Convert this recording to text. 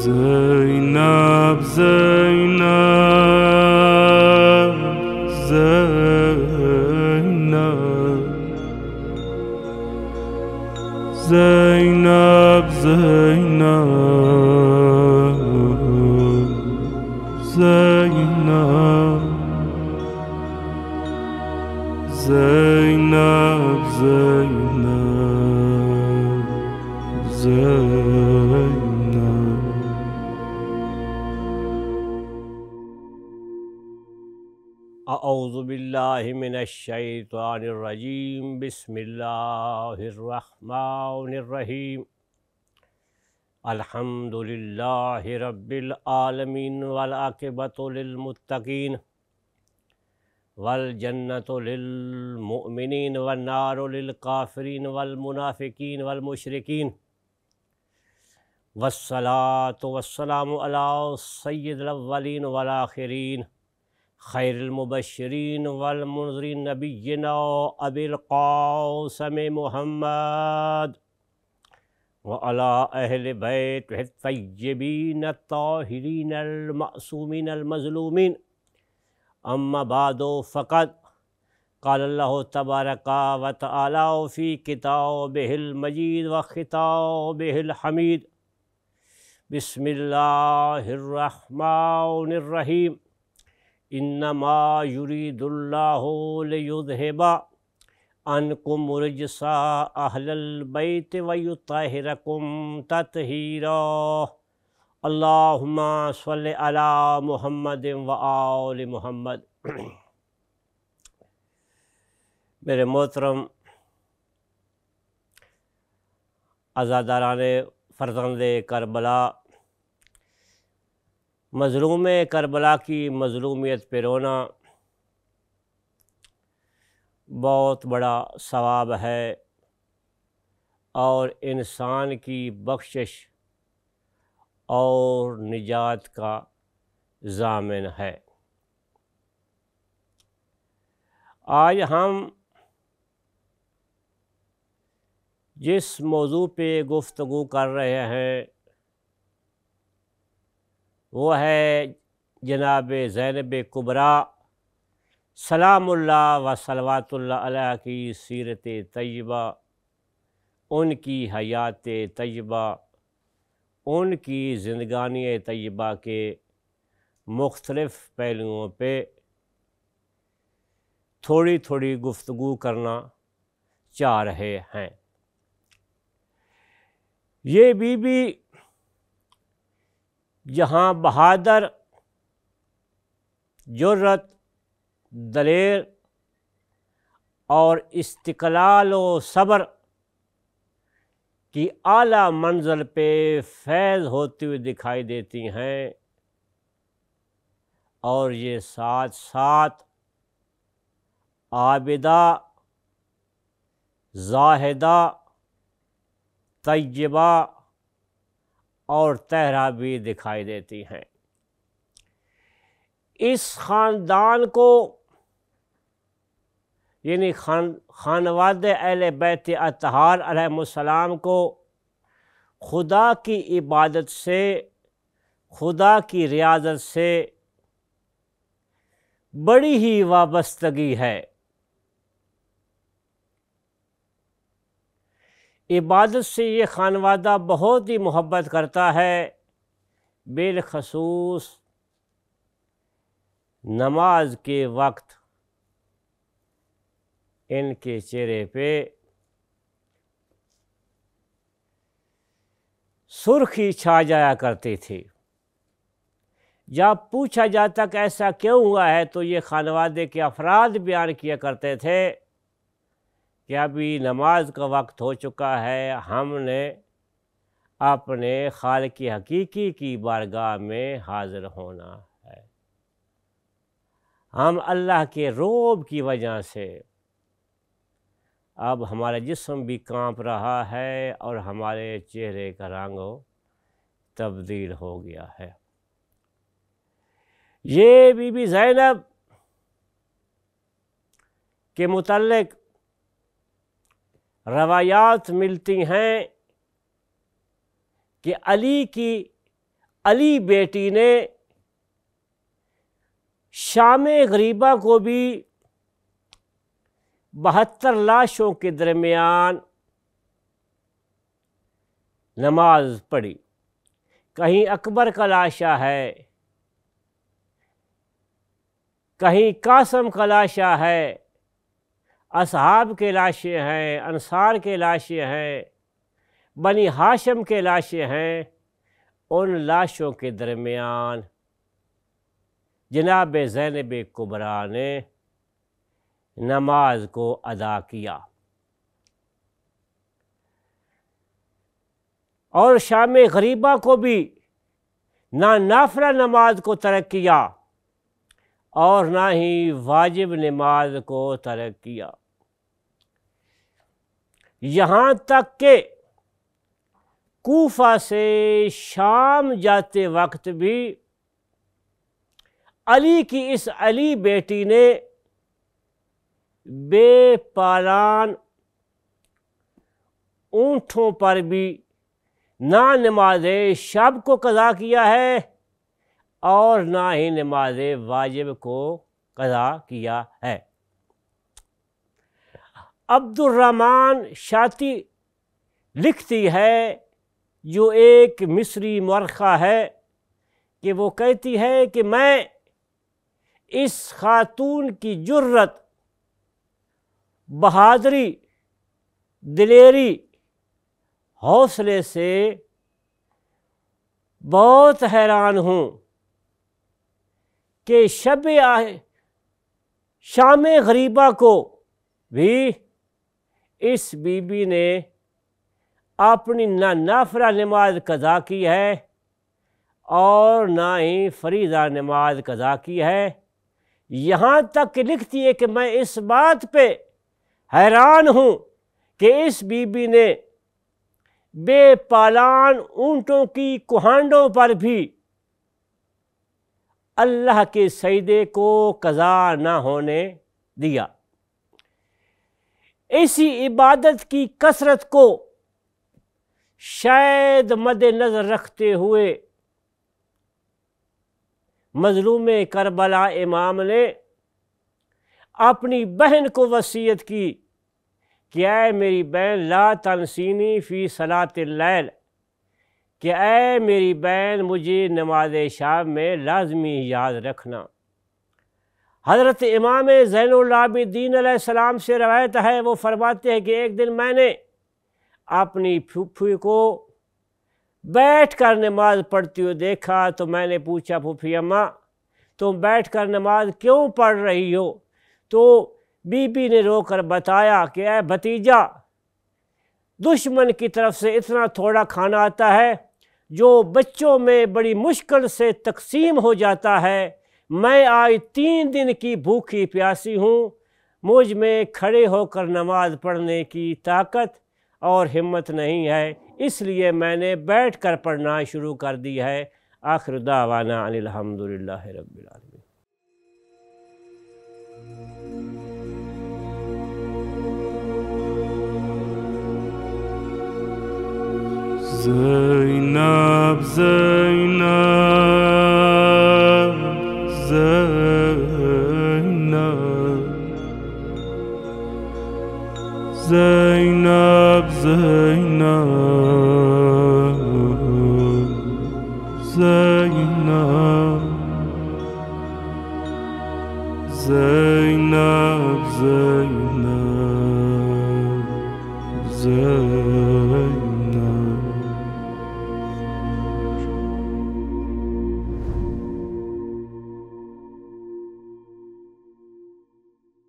زینب زینب زینب زینب زینب زینب زینب زینب زینب. اعوذ باللہ من الشیطان الرجیم. بسم اللہ الرحمن الرحیم. الحمد للہ رب العالمین والعاقبۃ للمتقین والجنۃ للمؤمنین والنار للکافرین والمنافقین والمشرکین والصلاۃ والسلام علی سید الاولین والآخرین خیر المبشرین والمنذرین نبینا ابی القاسم محمد وعلی اہل بیت الطیبین الطاہرین المعصومین المظلومین. اما بعد فقد قال اللہ تبارک و تعالی فی کتابہ المجید و خطابہ الحمید. بسم اللہ الرحمن الرحیم. انما یرید اللہ لیذہب عنکم رجس اہل البیت ویطہرکم تطہیرا. اللہم صلی علی محمد وآل محمد. میرے محترم عزاداران فرزند کربلا، مظلوم کربلا کی مظلومیت پہ رونا بہت بڑا ثواب ہے اور انسان کی بخشش اور نجات کا ضامن ہے. آج ہم جس موضوع پہ گفتگو کر رہے ہیں وہ ہے جناب زینب کبریٰ سلام اللہ و صلوات اللہ علیہ کی سیرت طیبہ، ان کی حیات طیبہ، ان کی زندگانی طیبہ کے مختلف پہلوؤں پہ تھوڑی تھوڑی گفتگو کرنا چاہ رہے ہیں. یہ بی بی جہاں بہادر، جرأت، دلیر اور استقلال و صبر کی اعلیٰ منزل پہ فیض ہوتی ہوئی دکھائی دیتی ہیں، اور یہ ساتھ ساتھ عابدہ، زاہدہ، طیبہ اور طاہرہ بھی دکھائی دیتی ہیں. اس خاندان کو یعنی خانواد اہل بیت اطہار علیہم السلام کو خدا کی عبادت سے، خدا کی ریاضت سے بڑی ہی وابستگی ہے. عبادت سے یہ خانوادہ بہت ہی محبت کرتا ہے، بالخصوص نماز کے وقت ان کے چہرے پہ سرخی چھا جایا کرتی تھی. جب پوچھا جاتا کہ ایسا کیوں ہوا ہے تو یہ خانوادے کے افراد بیان کیا کرتے تھے کہ ابھی نماز کا وقت ہو چکا ہے، ہم نے اپنے خالق حقیقی کی بارگاہ میں حاضر ہونا ہے. ہم اللہ کے رعب کی وجہ سے اب ہمارا جسم بھی کانپ رہا ہے اور ہمارے چہرے کا رنگ تبدیل ہو گیا ہے. یہ بی بی زینب کے متعلق روایات ملتی ہیں کہ علی کی علی بیٹی نے شام غریبہ کو بھی 72 لاشوں کے درمیان نماز پڑھی. کہیں اکبر کا لاشا ہے، کہیں قاسم کا لاشا ہے، اصحاب کے لاشیں ہیں، انصار کے لاشیں ہیں، بنی ہاشم کے لاشیں ہیں. ان لاشوں کے درمیان جناب زینب کبریٰ نے نماز کو ادا کیا. اور شام غریبہ کو بھی نہ نافلہ نماز کو ترک کیا اور نہ ہی واجب نماز کو ترک کیا، یہاں تک کہ کوفہ سے شام جاتے وقت بھی علی کی اس علی بیٹی نے بے پالان اونٹوں پر بھی نہ نماز شب کو قضا کیا ہے اور نہ ہی نماز واجب کو قضا کیا ہے. عبد الرحمن شاطی لکھتی ہے، جو ایک مصری مورخہ ہے، کہ وہ کہتی ہے کہ میں اس خاتون کی جرت، بہادری، دلیری، حوصلے سے بہت حیران ہوں کہ شام غریبہ کو بھی اس بی بی نے اپنی نہ نافلہ نماز قضا کی ہے اور نہ ہی فریضہ نماز قضا کی ہے. یہاں تک کہ لکھتی ہے کہ میں اس بات پہ حیران ہوں کہ اس بی بی نے بے پالان اونٹوں کی کوہانڈوں پر بھی اللہ کے سجدے کو قضا نہ ہونے دیا. اسی عبادت کی کثرت کو شاید مد نظر رکھتے ہوئے مظلوم کربلا امام نے اپنی بہن کو وصیت کی کہ اے میری بہن لا تنسینی فی صلاۃ اللیل، کہ اے میری بہن مجھے نماز شام میں لازمی یاد رکھنا. حضرت امام زین العابدین علیہ السلام سے روایت ہے، وہ فرماتے ہیں کہ ایک دن میں نے اپنی پھوپھی کو بیٹھ کر نماز پڑھتی ہوئے دیکھا تو میں نے پوچھا، پھوپھی اماں تم بیٹھ کر نماز کیوں پڑھ رہی ہو؟ تو بی بی نے رو کر بتایا کہ اے بھتیجا، دشمن کی طرف سے اتنا تھوڑا کھانا آتا ہے جو بچوں میں بڑی مشکل سے تقسیم ہو جاتا ہے. میں آج 3 دن کی بھوکی پیاسی ہوں، مجھ میں کھڑے ہو کر نماز پڑھنے کی طاقت اور ہمت نہیں ہے، اس لیے میں نے بیٹھ کر پڑھنا شروع کر دی ہے. آخر دعوانا ان الحمدللہ رب العالمین. زینب زینب زینب زینب زینب زینب زینب زینب